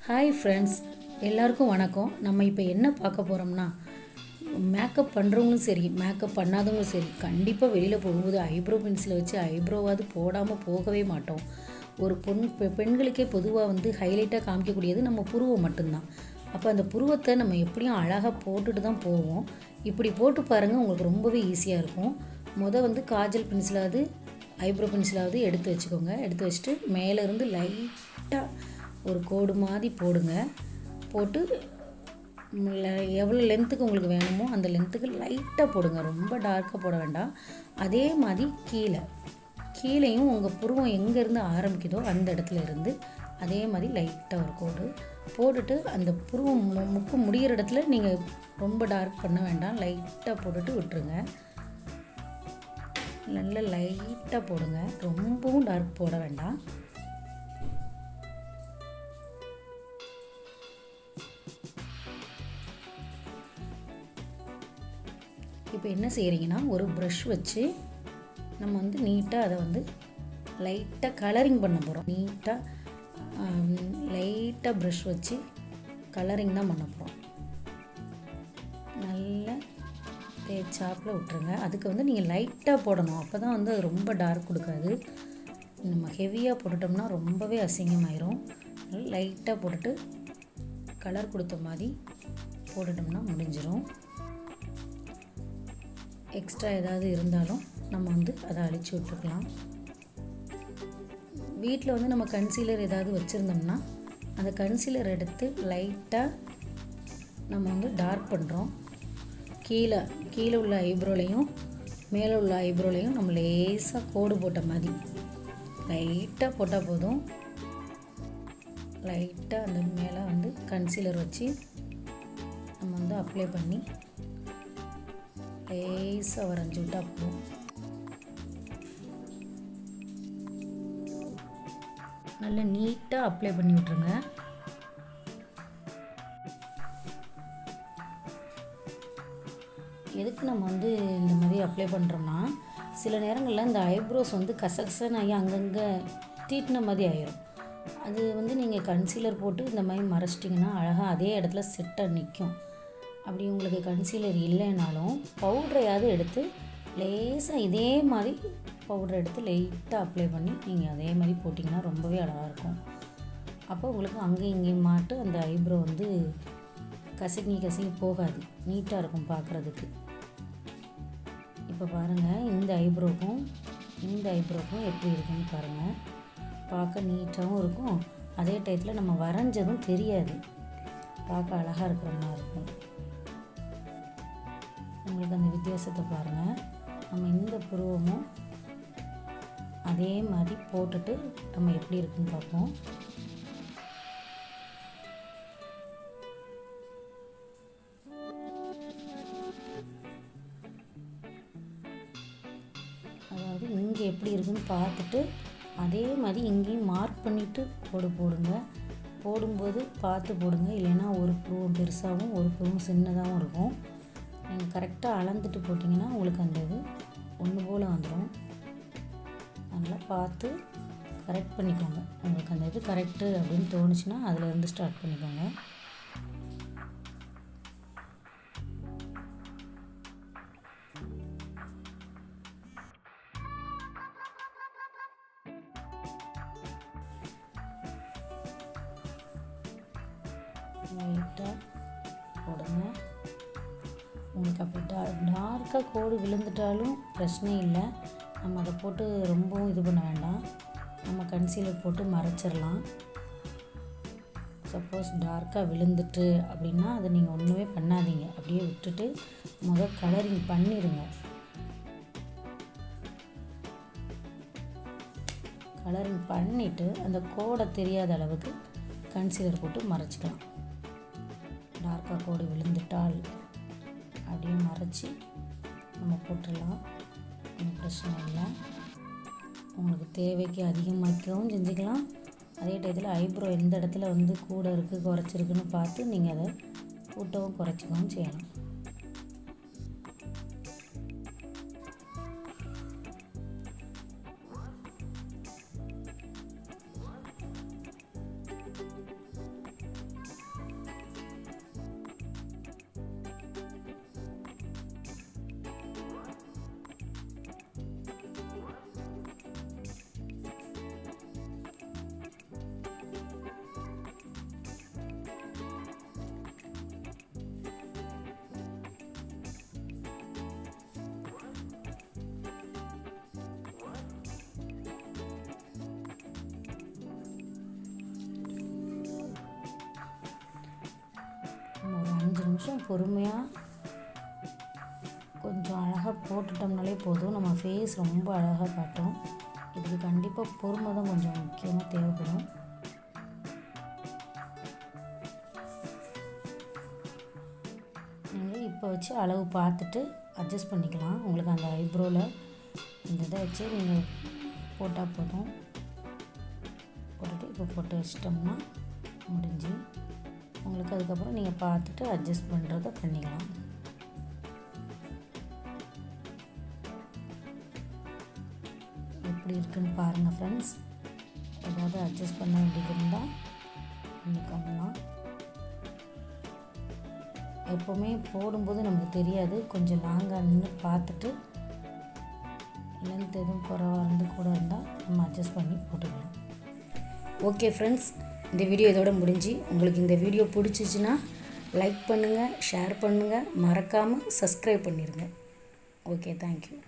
Hi friends, எல்லாருக்கும் வணக்கம். நம்ம இப்போ என்ன பார்க்க போகிறோம்னா, மேக்கப் பண்ணுறவங்களும் சரி, மேக்கப் பண்ணாதவங்களும் சரி, கண்டிப்பாக வெளியில் போகும்போது ஐப்ரோ பென்சிலை வச்சு ஐப்ரோவாவது போடாமல் போகவே மாட்டோம். ஒரு பெண்களுக்கே பொதுவாக ஹைலைட்டாக காமிக்கக்கூடியது நம்ம புருவம் மட்டும்தான். அப்போ அந்த புருவத்தை நம்ம எப்படியும் அழகாக போட்டுட்டு தான் போவோம். இப்படி போட்டு பாருங்கள், உங்களுக்கு ரொம்பவே ஈஸியாக இருக்கும். காஜல் பென்சிலாவது ஐப்ரோ பென்சிலாவது எடுத்து வச்சுக்கோங்க. எடுத்து வச்சுட்டு மேலேருந்து லைட்டாக ஒரு கோடு மாதிரி போடுங்க. போட்டு எவ்வளோ லென்த்துக்கு உங்களுக்கு வேணுமோ அந்த லென்த்துக்கு லைட்டாக போடுங்க. ரொம்ப டார்க்காக போட வேண்டாம். அதே மாதிரி கீழேயும் உங்கள் புருவம் எங்கேருந்து ஆரம்பிக்குதோ அந்த இடத்துல இருந்து அதே மாதிரி லைட்டாக ஒரு கோடு போட்டுட்டு அந்த புருவம் முக்கு முடிகிற இடத்துல நீங்கள் ரொம்ப டார்க் பண்ண வேண்டாம். லைட்டாக போட்டுட்டு விட்டுருங்க. நல்லா லைட்டாக போடுங்க, ரொம்பவும் டார்க் போட வேண்டாம். இப்போ என்ன செய்கிறீங்கன்னா, ஒரு ப்ரஷ் வச்சு நம்ம நீட்டாக அதை லைட்டாக கலரிங் பண்ண போகிறோம். லைட்டாக ப்ரஷ் வச்சு கலரிங் தான் பண்ண போகிறோம். நல்லா தேய்ச்சாப்பில் விட்டுருங்க. அதுக்கு நீங்கள் லைட்டாக போடணும். அப்போ தான் அது ரொம்ப டார்க் கொடுக்காது. நம்ம ஹெவியாக போட்டுட்டோம்னா ரொம்பவே அசிங்கமாயிரும். லைட்டாக போட்டுட்டு கலர் கொடுத்த மாதிரி போட்டுட்டோம்னா முடிஞ்சிடும். எக்ஸ்ட்ரா ஏதாவது இருந்தாலும் நம்ம அதை அழிச்சு விட்டுருக்கலாம். வீட்டில் நம்ம கன்சீலர் ஏதாவது வச்சுருந்தோம்னா அந்த கன்சீலர் எடுத்து லைட்டாக நம்ம டார்க் பண்ணுறோம். கீழே உள்ள ஐப்ரோலையும் மேலே உள்ள ஐப்ரோலையும் நம்ம லேசாக கோடு போட்ட மாதிரி லைட்டாக போட்டால் போதும். லைட்டாக அந்த மேலே கன்சீலர் வச்சு நம்ம அப்ளை பண்ணி லேசாக வரைஞ்சி விட்டால் போதும். நல்லா நீட்டாக அப்ளை பண்ணி விட்ருங்க. எதுக்கு நம்ம இந்த மாதிரி அப்ளை பண்ணுறோம்னா, சில நேரங்களில் இந்த ஐப்ரோஸ் கசகசன்னு ஆகி அங்கங்கே தீட்டின மாதிரி ஆயிரும். அது நீங்கள் கன்சீலர் போட்டு இந்த மாதிரி மறைச்சிட்டிங்கன்னா அழகாக அதே இடத்துல செட்டாக நிற்கும். அப்படி உங்களுக்கு கன்சீலர் இல்லைனாலும் பவுடரையாவது எடுத்து லேசாக இதே மாதிரி பவுடர் எடுத்து லைட்டாக அப்ளை பண்ணி நீங்கள் அதே மாதிரி போட்டிங்கன்னா ரொம்பவே அழகாக இருக்கும். அப்போ உங்களுக்கு அங்கேயும் இங்கேயும் மாட்டு அந்த ஐப்ரோ கசங்கி போகாது, நீட்டாக இருக்கும் பார்க்குறதுக்கு. இப்போ பாருங்கள், இந்த ஐப்ரோக்கும் எப்படி இருக்குன்னு பாருங்கள். பார்க்க நீட்டாகவும் இருக்கும், அதே டயத்தில் நம்ம வரைஞ்சதும் தெரியாது, பார்க்க அழகாக இருக்கிற மாதிரி இருக்கும். உங்களுக்கு அந்த வித்தியாசத்தை பாருங்கள். நம்ம இந்த புருவமும் அதே மாதிரி போட்டுட்டு நம்ம எப்படி இருக்குன்னு பார்ப்போம். அதாவது இங்கே எப்படி இருக்குன்னு பார்த்துட்டு அதே மாதிரி இங்கேயும் மார்க் பண்ணிவிட்டு போடுங்க. போடும்போது பார்த்து போடுங்க, இல்லைன்னா ஒரு புருவம் பெருசாகவும் ஒரு புருவம் சின்னதாகவும் இருக்கும். நீங்கள் கரெக்டாக அளந்துட்டு போட்டிங்கன்னா உங்களுக்கு அந்த இது ஒன்று போல் வந்துடும். நல்லா பார்த்து கரெக்ட் பண்ணிக்கோங்க. உங்களுக்கு அந்த இது கரெக்டு அப்படின்னு தோணுச்சுன்னா அதிலேருந்து ஸ்டார்ட் பண்ணிக்கோங்க. லைட்டாக போடுங்க. உங்களுக்கு அப்படி டார்க்காக கோடு விழுந்துட்டாலும் பிரச்சனை இல்லை. நம்ம அதை போட்டு ரொம்பவும் இது பண்ண வேண்டாம். நம்ம கன்சீலர் போட்டு மறைச்சிடலாம். சப்போஸ் டார்க்காக விழுந்துட்டு அப்படின்னா அதை நீங்கள் ஒன்றுமே பண்ணாதீங்க, அப்படியே விட்டுட்டு கலரிங் பண்ணிடுங்க. கலரிங் பண்ணிவிட்டு அந்த கோடை தெரியாத அளவுக்கு கன்சீலர் போட்டு மறைச்சிக்கலாம். டார்க்காக கோடு விழுந்துட்டால் அப்படியே மறைச்சி நம்ம போட்டுடலாம், ஒன்றும் பிரச்சனை இல்லை. உங்களுக்கு தேவைக்கு அதிகமாக்கவும் செஞ்சுக்கலாம். அதே டயத்தில் ஐப்ரோ எந்த இடத்துல கூட இருக்குது குறைச்சிருக்குன்னு பார்த்து நீங்கள் அதை கூட்டவும் குறைச்சிக்கவும் செய்யலாம். நிமிஷம் பொறுமையாக கொஞ்சம் அழகாக போட்டுட்டோம்னாலே போதும். நம்ம ஃபேஸ் ரொம்ப அழகாக காட்டும். இதுக்கு கண்டிப்பாக பொறுமை தான் கொஞ்சம் முக்கியமாக தேவைப்படும். நீங்கள் இப்போ வச்சு அளவு பார்த்துட்டு அட்ஜஸ்ட் பண்ணிக்கலாம். உங்களுக்கு அந்த ஐப்ரோவில் இந்த இதை வச்சு நீங்கள் போட்டால் போதும். போட்டுட்டு இப்போ போட்டு வச்சிட்டோம்னா முடிஞ்சு. உங்களுக்கு அதுக்கப்புறம் நீங்கள் பார்த்துட்டு அட்ஜஸ்ட் பண்ணுறத பண்ணிக்கலாம். எப்படி இருக்குன்னு பாருங்கள் ஃப்ரெண்ட்ஸ். ஏதாவது அட்ஜஸ்ட் பண்ண வேண்டியது இருந்தால் பண்ணிக்கோங்கலாம். எப்போவுமே போடும்போது நமக்கு தெரியாது, கொஞ்சம் லாங்காக நின்று பார்த்துட்டு லென்த் எதுவும் குறைவாக இருந்து கூட இருந்தால் நம்ம அட்ஜஸ்ட் பண்ணி போட்டுக்கலாம். ஓகே ஃப்ரெண்ட்ஸ், இந்த வீடியோ இதோட முடிஞ்சு. உங்களுக்கு இந்த வீடியோ பிடிச்சிச்சின்னா லைக் பண்ணுங்கள், ஷேர் பண்ணுங்கள், மறக்காமல் சப்ஸ்கிரைப் பண்ணிடுங்க. Okay, thank you.